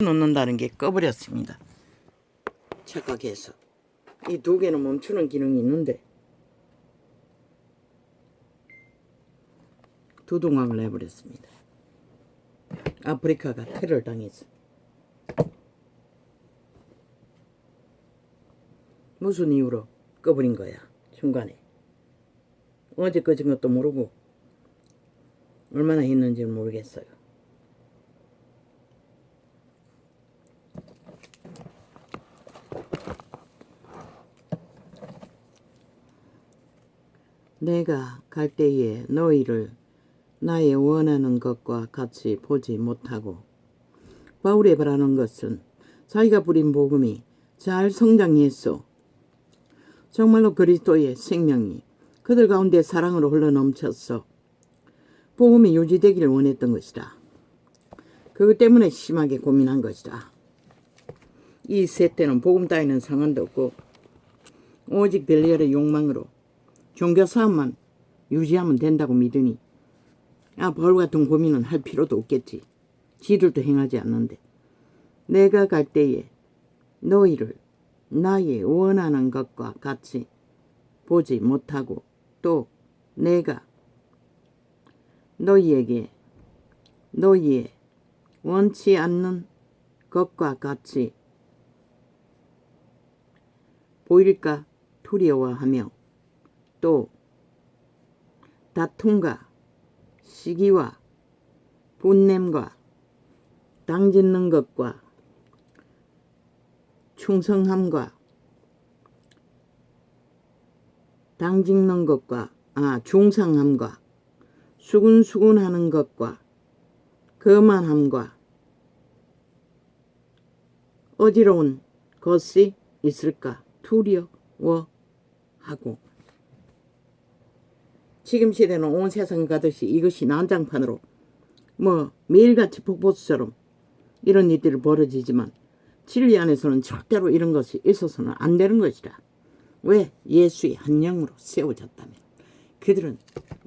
놓는다는 게 꺼버렸습니다. 착각해서. 이 두 개는 멈추는 기능이 있는데 두동강을 내버렸습니다. 아프리카가 테러를 당했어. 무슨 이유로 꺼버린 거야 중간에. 어제 꺼진 것도 모르고 얼마나 했는지는 모르겠어요. 내가 갈 때에 너희를 나의 원하는 것과 같이 보지 못하고, 바울이 바라는 것은 자기가 부린 복음이 잘 성장했어. 정말로 그리스도의 생명이 그들 가운데 사랑으로 흘러넘쳤어. 복음이 유지되기를 원했던 것이다. 그것 때문에 심하게 고민한 것이다. 이 세대는 복음 따위는 상관도 없고 오직 별리엘의 욕망으로 종교사업만 유지하면 된다고 믿으니 바울 같은 고민은 할 필요도 없겠지. 지들도 행하지 않는데. 내가 갈 때에 너희를 나의 원하는 것과 같이 보지 못하고, 또 내가 너희에게 너희의 원치 않는 것과 같이 보일까 두려워하며, 또 다툼과 시기와 분냄과 당짓는 것과 충성함과 당짓는 것과 중상함과 수근수근하는 것과 거만함과 어지러운 것이 있을까 두려워하고. 지금 시대는 온 세상 가듯이 이것이 난장판으로 매일같이 폭포수처럼 이런 일들이 벌어지지만 진리 안에서는 절대로 이런 것이 있어서는 안 되는 것이다. 왜? 예수의 한 영으로 세워졌다면. 그들은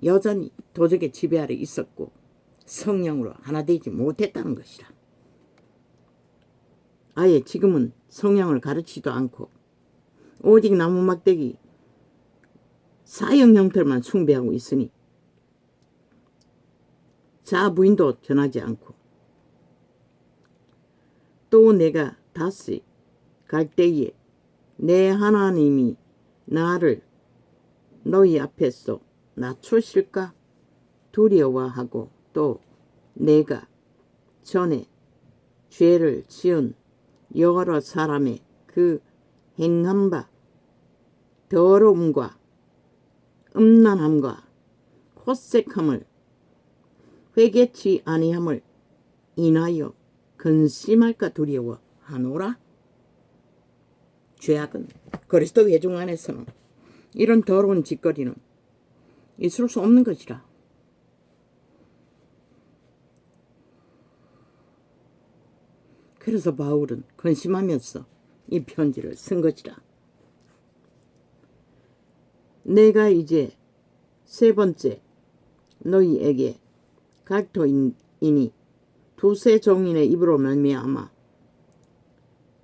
여전히 도적의 지배 아래 있었고 성령으로 하나 되지 못했다는 것이다. 아예 지금은 성령을 가르치지도 않고 오직 나무 막대기 사형 형태만 숭배하고 있으니 자아 부인도 전하지 않고, 또 내가 다시 갈 때에 내 하나님이 나를 너희 앞에서 낮추실까 두려워하고, 또 내가 전에 죄를 지은 여러 사람의 그 행한 바 더러움과 음란함과 호색함을 회개치 아니함을 인하여 근심할까 두려워하노라. 죄악은 그리스도 회중 안에서는 이런 더러운 짓거리는 있을 수 없는 것이라. 그래서 바울은 근심하면서 이 편지를 쓴 것이라. 내가 이제 세 번째 너희에게 갈토이니 두세 종인의 입으로 말미암아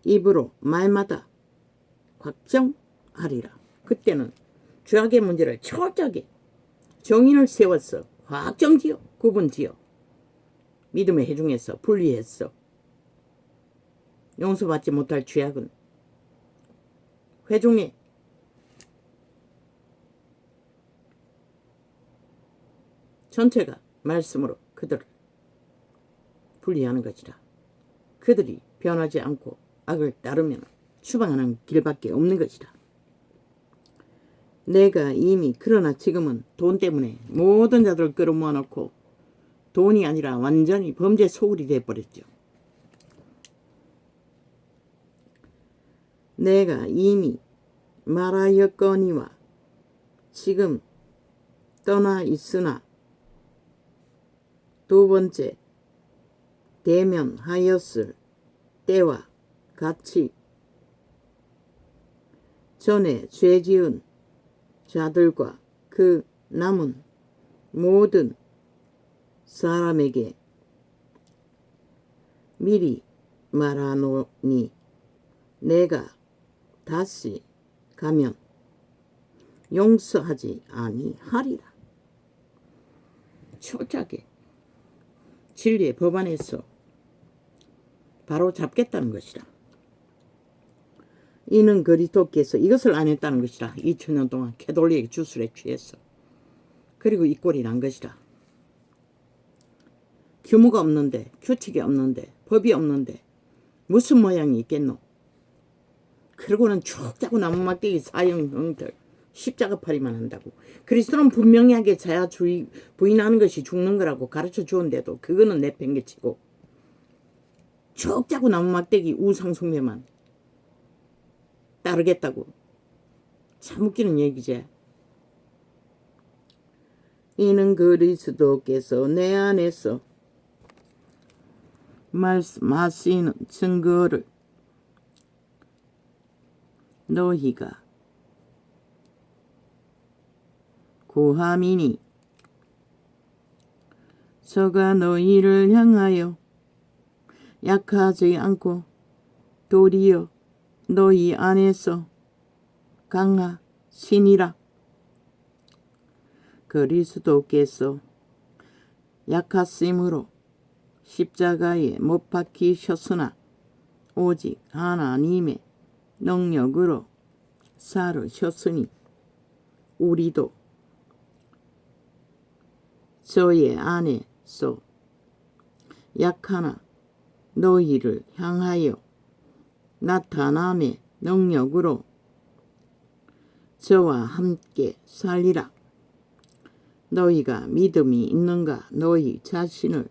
입으로 말마다 확정하리라. 그때는 죄악의 문제를 철저하게 정인을 세웠어. 확정지어 구분지어 믿음의 회중에서 분리했어. 용서받지 못할 죄악은 회중의 전체가 말씀으로 그들을 분리하는 것이라. 그들이 변하지 않고 악을 따르면 추방하는 길밖에 없는 것이라. 내가 이미 그러나 지금은 돈 때문에 모든 자들을 끌어모아 놓고 돈이 아니라 완전히 범죄 소굴이 되어버렸죠. 내가 이미 말하였거니와 지금 떠나 있으나 두 번째 대면하였을 때와 같이 전에 죄지은 자들과 그 남은 모든 사람에게 미리 말하노니 내가 다시 가면 용서하지 아니하리라. 초작에 진리의 법안에서 바로 잡겠다는 것이라. 이는 그리스도께서 이것을 안 했다는 것이라. 2000년 동안 캐톨릭의 주술에 취했어. 그리고 이 꼴이 난 것이라. 규모가 없는데, 규칙이 없는데, 법이 없는데 무슨 모양이 있겠노? 그러고는 쭉 자고 나무막대기 사형형들 십자가팔이만 한다고. 그리스도는 분명하게 자야주의 부인하는 것이 죽는 거라고 가르쳐 주었는데도 그거는 내팽개치고 쭉 자고 나무막대기 우상숭배만 따르겠다고. 참 웃기는 얘기지. 이는 그리스도께서 내 안에서 말씀하시는 증거를 너희가 구함이니 저가 너희를 향하여 약하지 않고 도리어 너희 안에서 강하시니라. 그리스도께서 약하심으로 십자가에 못 박히셨으나 오직 하나님의 능력으로 살으셨으니 우리도 저의 안에서 약하나 너희를 향하여 나타남의 능력으로 저와 함께 살리라. 너희가 믿음이 있는가? 너희 자신을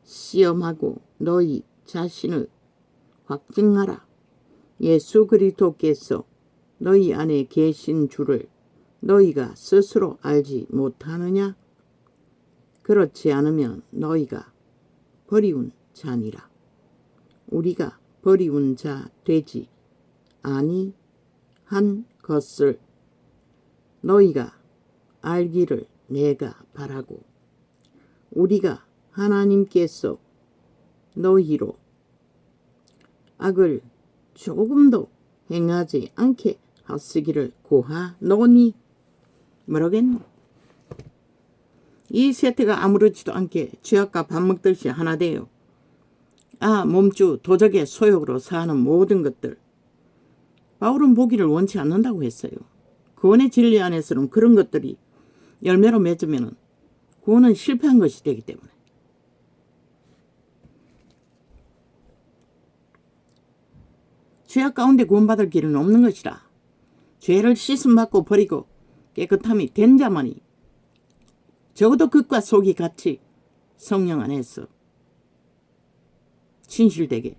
시험하고 너희 자신을 확증하라. 예수 그리스도께서 너희 안에 계신 줄을 너희가 스스로 알지 못하느냐? 그렇지 않으면 너희가 버리운 자니라. 우리가 버리운 자 되지 아니한 것을 너희가 알기를 내가 바라고, 우리가 하나님께서 너희로 악을 조금도 행하지 않게 하시기를 구하노니. 뭐라겠노? 이 세태가 아무렇지도 않게 죄악과 밥 먹듯이 하나 되어 몸주 도적의 소욕으로 사는 모든 것들. 바울은 보기를 원치 않는다고 했어요. 구원의 진리 안에서는 그런 것들이 열매로 맺으면 구원은 실패한 것이 되기 때문에. 죄악 가운데 구원받을 길은 없는 것이라. 죄를 씻음받고 버리고 깨끗함이 된 자만이 적어도 겉과 속이 같이 성령 안에서 진실되게,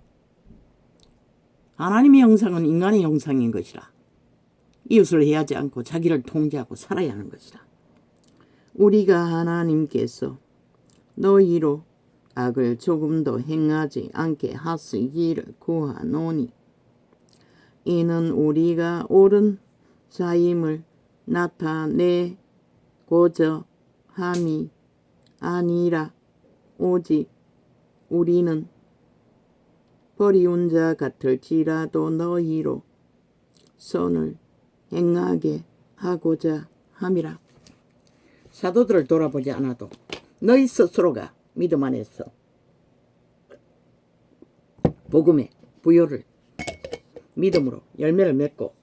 하나님의 형상은 인간의 형상인 것이라. 이웃을 해하지 않고 자기를 통제하고 살아야 하는 것이라. 우리가 하나님께서 너희로 악을 조금도 행하지 않게 하시기를 구하노니 이는 우리가 옳은 자임을 나타내고자 함이 아니라 오직 우리는 버리운 자 같을지라도 너희로 선을 행하게 하고자 함이라. 사도들을 돌아보지 않아도 너희 스스로가 믿음 안에서 복음의 부요를 믿음으로 열매를 맺고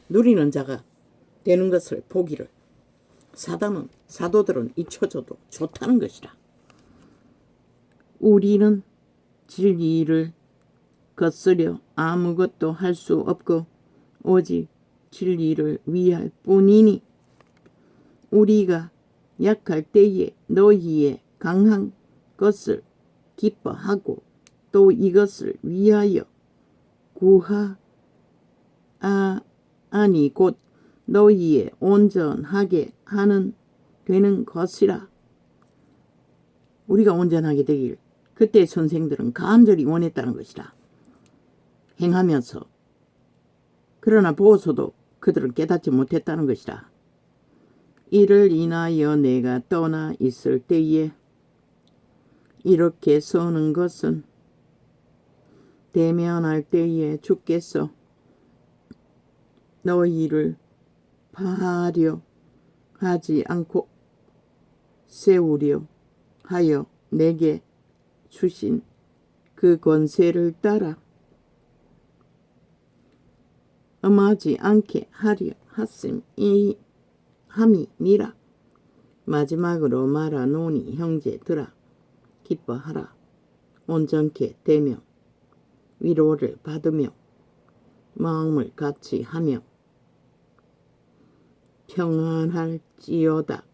누리는 자가 되는 것을 보기를 사도들은 잊혀져도 좋다는 것이라. 우리는 진리를 거스려 아무것도 할 수 없고 오직 진리를 위할 뿐이니 우리가 약할 때에 너희의 강한 것을 기뻐하고 또 이것을 위하여 구하아니 곧 너희의 온전하게 하는 되는 것이라. 우리가 온전하게 되길 그때 선생들은 간절히 원했다는 것이라. 행하면서 그러나 보고서도 그들은 깨닫지 못했다는 것이라. 이를 인하여 내가 떠나 있을 때에 이렇게 서는 것은 대면할 때에 주께서 너희를 파하려 하지 않고 세우려 하여 내게 주신 그 권세를 따라 엄하지 않게 하려 함이니라. 마지막으로 말하노니 형제들아 기뻐하라. 온전케 되며 위로를 받으며 마음을 같이 하며 평안할지어다.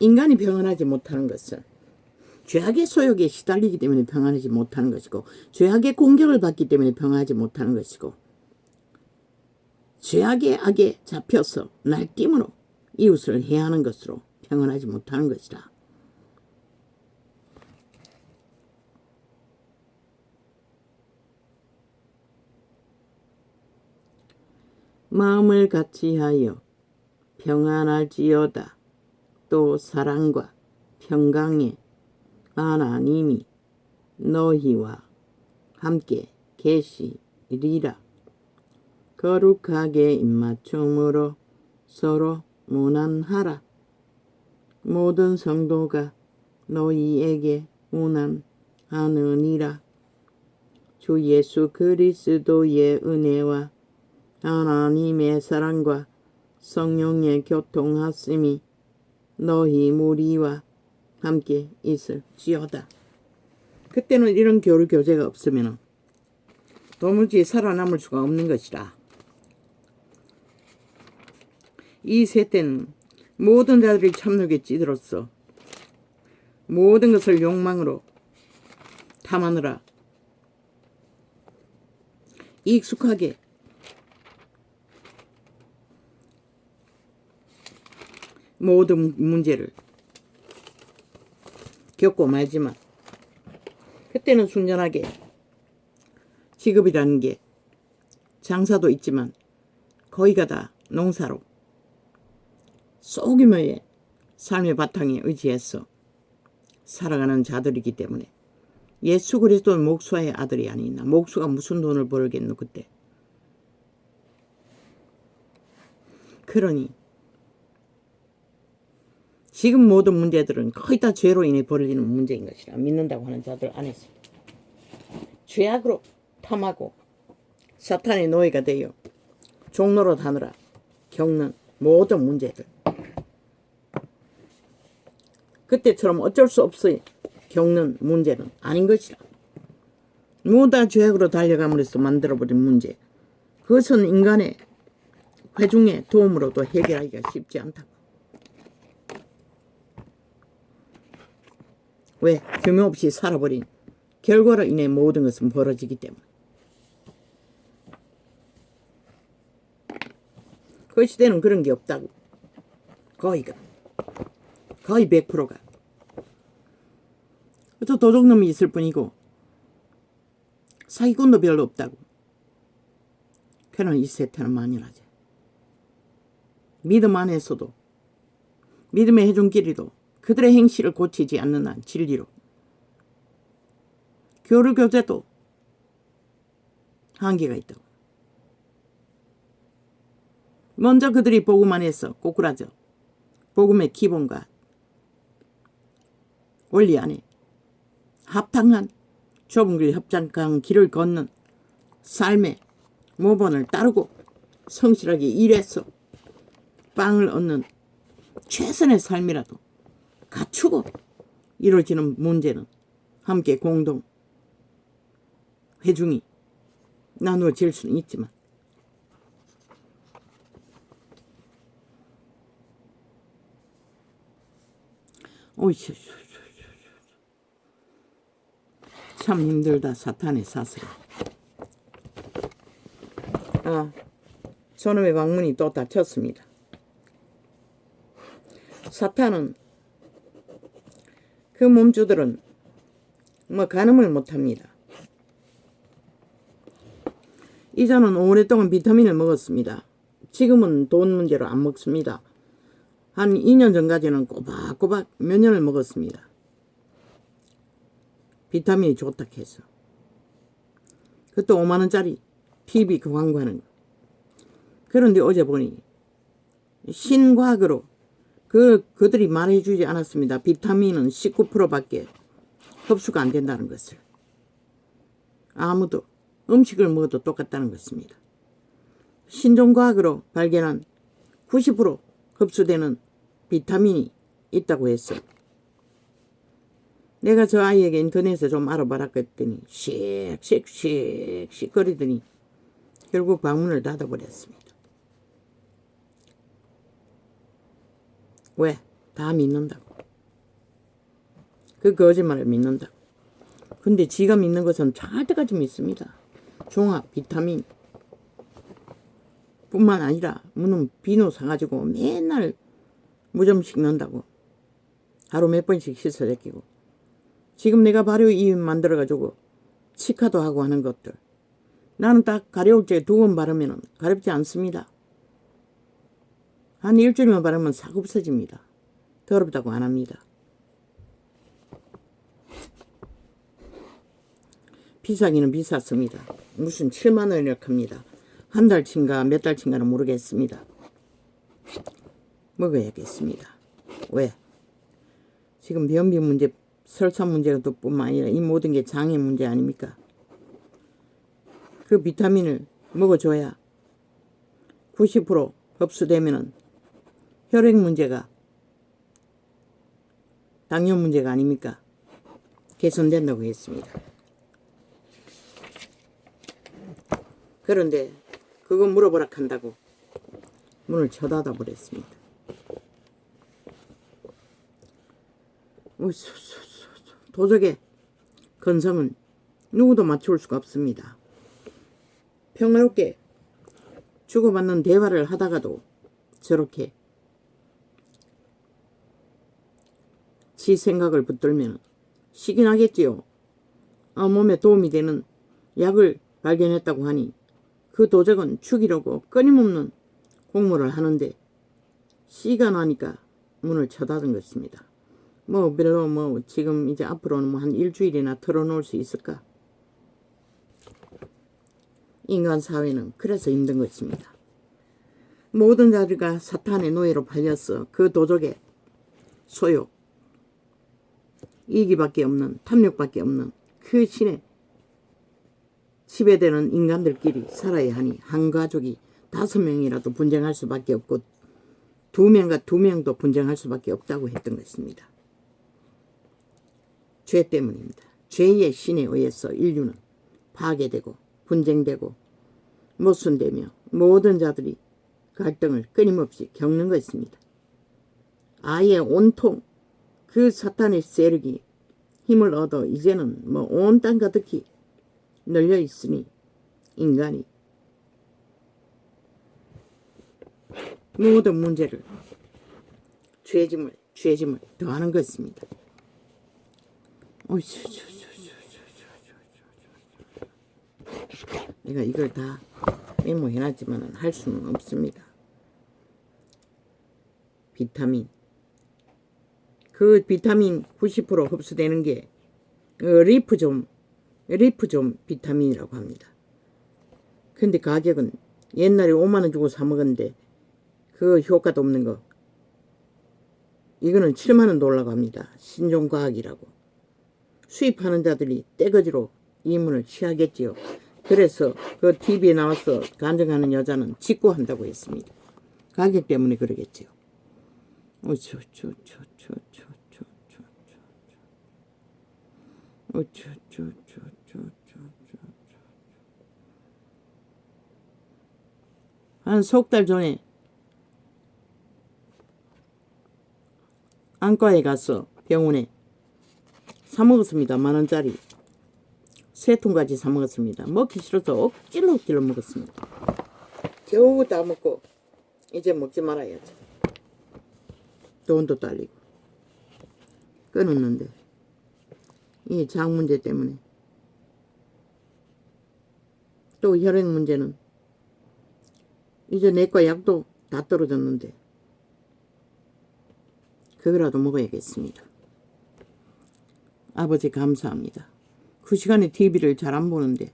인간이 평안하지 못하는 것은 죄악의 소욕에 시달리기 때문에 평안하지 못하는 것이고, 죄악의 공격을 받기 때문에 평안하지 못하는 것이고, 죄악의 악에 잡혀서 날뛰므로 이웃을 해하는 것으로 평안하지 못하는 것이다. 마음을 같이하여 평안할지어다. 또 사랑과 평강의 하나님이 너희와 함께 계시리라. 거룩하게 입맞춤으로 서로 문안하라. 모든 성도가 너희에게 문안하느니라. 주 예수 그리스도의 은혜와 하나님의 사랑과 성령의 교통하심이 너희 무리와 함께 있을지어다. 그때는 이런 교류 교제가 없으면 도무지 살아남을 수가 없는 것이라. 이 세때는 모든 자들이 참되게 찌들었어. 모든 것을 욕망으로 탐하느라 익숙하게 모든 문제를 겪고 말지만, 그때는 순전하게 직업이라는 게 장사도 있지만 거의가 다 농사로 소규모의 삶의 바탕에 의지해서 살아가는 자들이기 때문에, 예수 그리스도는 목수의 아들이 아니나 목수가 무슨 돈을 벌겠노 그때. 그러니 지금 모든 문제들은 거의 다 죄로 인해 벌어지는 문제인 것이라 믿는다고 하는 자들 안에서 죄악으로 탐하고 사탄의 노예가 되어 종로로 다느라 겪는 모든 문제들, 그때처럼 어쩔 수 없어 겪는 문제는 아닌 것이라. 모두 다 죄악으로 달려감으로써 만들어버린 문제, 그것은 인간의 회중의 도움으로도 해결하기가 쉽지 않다고. 왜? 규모 없이 살아버린 결과로 인해 모든 것은 벌어지기 때문에. 그 시대는 그런 게 없다고. 거의 100%가. 또 도둑놈이 있을 뿐이고 사기꾼도 별로 없다고. 그러나 이 세태는 만연하지. 믿음 안에서도, 믿음의 해중끼리도 그들의 행실을 고치지 않는 한 진리로, 교류 교제도 한계가 있다고. 먼저 그들이 복음 안에서 꼬꾸라져 복음의 기본과 원리 안에 합당한 좁은 길 협착한 길을 걷는 삶의 모본을 따르고 성실하게 일해서 빵을 얻는 최선의 삶이라도 갖추고 이루어지는 문제는 함께 공동 회중이 나누어질 수는 있지만, 참 힘들다. 사탄의 사슬. 저놈의 방문이 또 닫혔습니다. 사탄은, 그 몸주들은 가늠을 못합니다. 이전은 오랫동안 비타민을 먹었습니다. 지금은 돈 문제로 안 먹습니다. 한 2년 전까지는 꼬박꼬박 몇 년을 먹었습니다. 비타민이 좋다 해서. 그것도 5만원짜리 TV 그 광고하는 거. 그런데 어제 보니 신과학으로 그들이 말해주지 않았습니다. 비타민은 19%밖에 흡수가 안 된다는 것을. 아무도 음식을 먹어도 똑같다는 것입니다. 신종과학으로 발견한 90% 흡수되는 비타민이 있다고 했어. 내가 저 아이에게 인터넷에 좀 알아봐라 했더니 씩씩씩씩 거리더니 결국 방문을 닫아버렸습니다. 왜? 다 믿는다고. 그 거짓말을 믿는다고. 근데 지가 믿는 것은 절대까지 믿습니다. 종합 비타민 뿐만 아니라 무슨 비누 사가지고 맨날 무좀씩 넣는다고. 하루 몇 번씩 씻어 제끼고. 지금 내가 발효 이 만들어가지고 치카도 하고 하는 것들. 나는 딱 가려울 때 2번 바르면 가렵지 않습니다. 한 일주일만 바르면 싹 없어집니다. 더럽다고 안 합니다. 비싸기는 비쌌습니다. 무슨 7만원이라고 합니다. 한 달치인가 몇 달치인가는 모르겠습니다. 먹어야겠습니다. 왜? 지금 변비 문제, 설사 문제가 또 뿐만 아니라 이 모든 게 장애 문제 아닙니까? 그 비타민을 먹어줘야 90% 흡수되면은 혈액 문제가, 당뇨 문제가 아닙니까? 개선된다고 했습니다. 그런데 그거 물어보라 한다고 문을 쳐닫아 버렸습니다. 도적의 건성은 누구도 맞출 수가 없습니다. 평화롭게 주고받는 대화를 하다가도 저렇게 지 생각을 붙들면 시긴 하겠지요. 몸에 도움이 되는 약을 발견했다고 하니 그 도적은 죽이려고 끊임없는 공모를 하는데 씨가 나니까 문을 쳐닫은 것입니다. 별로 지금 이제 앞으로는 한 일주일이나 털어놓을 수 있을까? 인간 사회는 그래서 힘든 것입니다. 모든 자리가 사탄의 노예로 팔렸어. 그 도적의 소욕, 이기밖에 없는, 탐욕밖에 없는 그 신의 지배되는 인간들끼리 살아야 하니 한 가족이 5명이라도 분쟁할 수밖에 없고 2명과 2명도 분쟁할 수밖에 없다고 했던 것입니다. 죄 때문입니다. 죄의 신에 의해서 인류는 파괴되고 분쟁되고 모순되며 모든 자들이 갈등을 끊임없이 겪는 것입니다. 아예 온통 그 사탄의 세력이 힘을 얻어 이제는 온 땅 가득히 널려 있으니 인간이 모든 문제를 죄짐을 더하는 것입니다. 내가 이걸 다 메모해놨지만 할 수는 없습니다. 비타민, 그 비타민 90% 흡수되는 게 리프존 비타민이라고 합니다. 근데 가격은 옛날에 5만원 주고 사 먹었는데 그 효과도 없는 거, 이거는 7만원도 올라갑니다. 신종과학이라고. 수입하는 자들이 떼거지로 이문을 취하겠지요. 그래서 그 TV에 나와서 간증하는 여자는 직구한다고 했습니다. 가격 때문에 그러겠지요. 한 석 달 전에 안과에 가서 병원에 사 먹었습니다. 10,000원짜리 3통까지 사 먹었습니다. 먹기 싫어서 억지로 먹었습니다. 겨우 다 먹고 이제 먹지 말아야지. 돈도 딸리고 끊었는데 이 장 문제 때문에 또 혈액 문제는 이제 내과 약도 다 떨어졌는데 그거라도 먹어야겠습니다. 아버지 감사합니다. 그 시간에 TV를 잘 안 보는데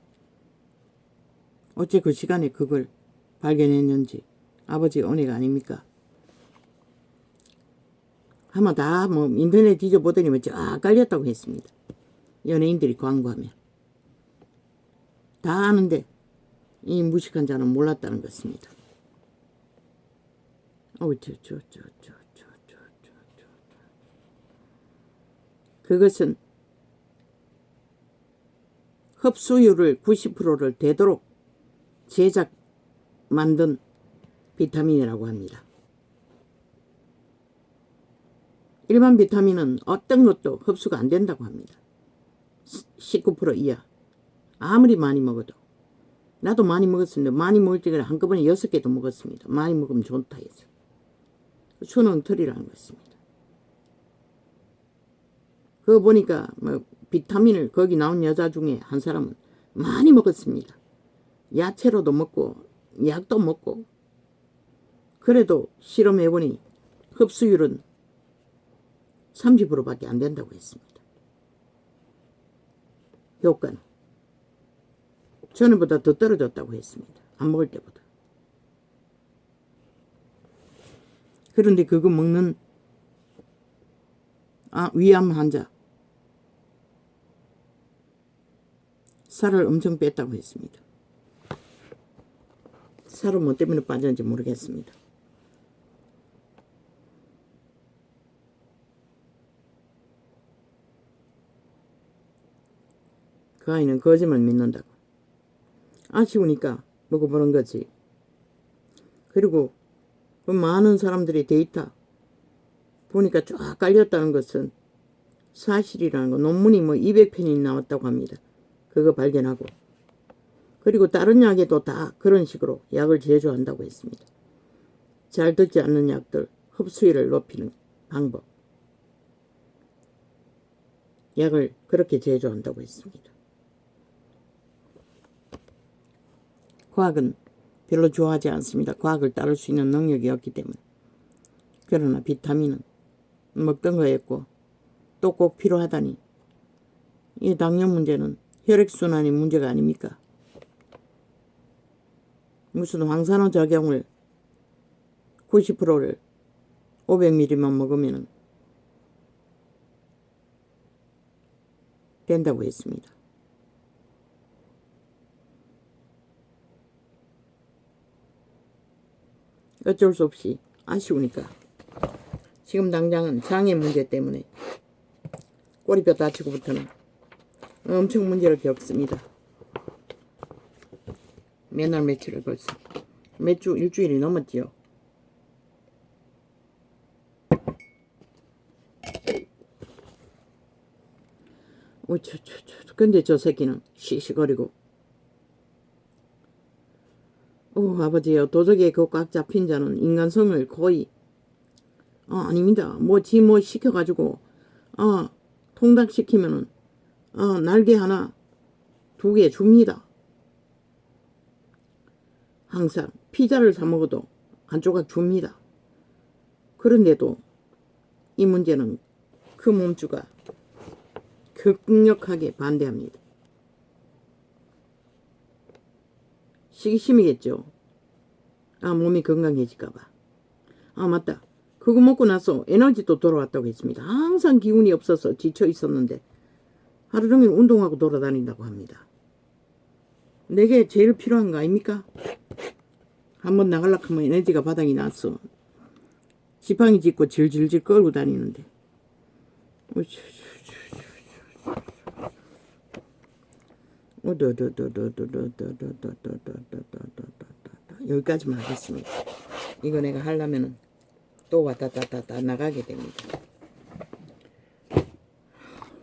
어째 그 시간에 그걸 발견했는지 아버지의 은혜가 아닙니까? 아마 다 뭐 인터넷 뒤져보더니 뭐 쫙 깔렸다고 했습니다. 연예인들이 광고하면. 다 아는데 이 무식한 자는 몰랐다는 것입니다. 그것은 흡수율을 90%를 되도록 제작 만든 비타민이라고 합니다. 일반 비타민은 어떤 것도 흡수가 안 된다고 합니다. 19% 이하. 아무리 많이 먹어도. 나도 많이 먹었습니다. 많이 먹을 때 한꺼번에 6개도 먹었습니다. 많이 먹으면 좋다 해서. 순응틀이라는 것입니다. 그거 보니까 뭐 비타민을 거기 나온 여자 중에 한 사람은 많이 먹었습니다. 야채로도 먹고 약도 먹고 그래도 실험해보니 흡수율은 30%밖에 안 된다고 했습니다. 효과는 전에보다 더 떨어졌다고 했습니다. 안 먹을 때보다. 그런데 그거 먹는 위암 환자 살을 엄청 뺐다고 했습니다. 살은 뭐 때문에 빠졌는지 모르겠습니다. 그 아이는 거짓말 믿는다고. 아쉬우니까 먹어보는 거지. 그리고 그 많은 사람들의 데이터 보니까 쫙 깔렸다는 것은 사실이라는 거. 논문이 뭐 200편이 나왔다고 합니다. 그거 발견하고. 그리고 다른 약에도 다 그런 식으로 약을 제조한다고 했습니다. 잘 듣지 않는 약들 흡수율을 높이는 방법. 약을 그렇게 제조한다고 했습니다. 과학은 별로 좋아하지 않습니다. 과학을 따를 수 있는 능력이 없기 때문에. 그러나 비타민은 먹던 거였고 또 꼭 필요하다니. 이 당뇨 문제는 혈액순환이 문제가 아닙니까? 무슨 황산화 작용을 90%를 500ml만 먹으면 된다고 했습니다. 어쩔 수 없이 아쉬우니까 지금 당장은 장애 문제 때문에 꼬리뼈 다치고부터는 엄청 문제를 겪습니다. 맨날 며칠을 벌써 몇 주 일주일이 넘었지요. 근데 저 새끼는 씩씩거리고 아버지요, 도적에 그 꽉 잡힌 자는 인간성을 거의 아닙니다. 뭐 시켜가지고 통닭시키면은 날개 하나 2개 줍니다. 항상 피자를 사 먹어도 한 조각 줍니다. 그런데도 이 문제는 그 몸주가 극력하게 반대합니다. 시기심이겠죠. 몸이 건강해질까봐. 맞다. 그거 먹고 나서 에너지도 돌아왔다고 했습니다. 항상 기운이 없어서 지쳐 있었는데 하루 종일 운동하고 돌아다닌다고 합니다. 내게 제일 필요한 거 아닙니까? 한번 나가려고 하면 에너지가 바닥이 났어. 지팡이 짚고 질질질 끌고 다니는데. 여기까지만 하겠습니다. 이거 내가 하려면은 또 왔다 갔다 나가게 됩니다.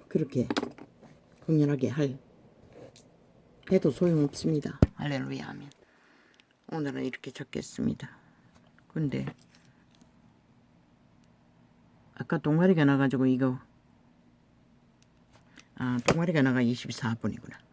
그렇게 공연하게 해도 소용없습니다. 할렐루야 아멘. 오늘은 이렇게 적겠습니다. 근데 아까 동아리가 나가지고 이거 동아리가 나가 24분이구나.